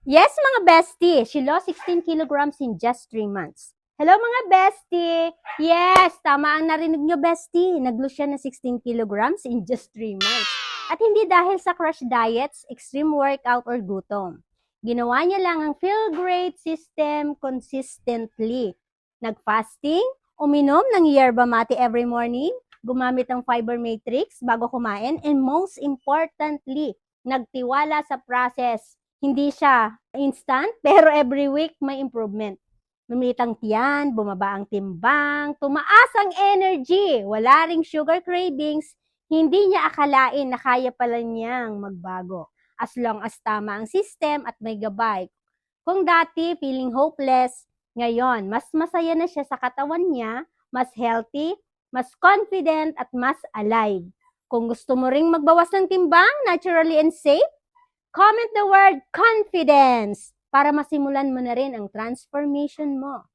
Yes, mga bestie, she lost 16 kilograms in just 3 months. Hello mga bestie! Yes, tama ang narinig nyo bestie. Nag-lose siya ng 16 kilograms in just 3 months. At hindi dahil sa crash diets, extreme workout, or gutom. Ginawa niya lang ang feel great system consistently. Nag-fasting, uminom ng yerba mate every morning, gumamit ng fiber matrix bago kumain, and most importantly, nagtiwala sa process. Hindi siya instant, pero every week may improvement. Lumiit ang tiyan, bumaba ang timbang, tumaas ang energy, wala ring sugar cravings, hindi niya akalain na kaya pala niyang magbago. As long as tama ang system at may gabay. Kung dati feeling hopeless, ngayon mas masaya na siya sa katawan niya, mas healthy, mas confident at mas alive. Kung gusto mo ring magbawas ng timbang naturally and safe, comment the word confidence para masimulan mo na rin ang transformation mo.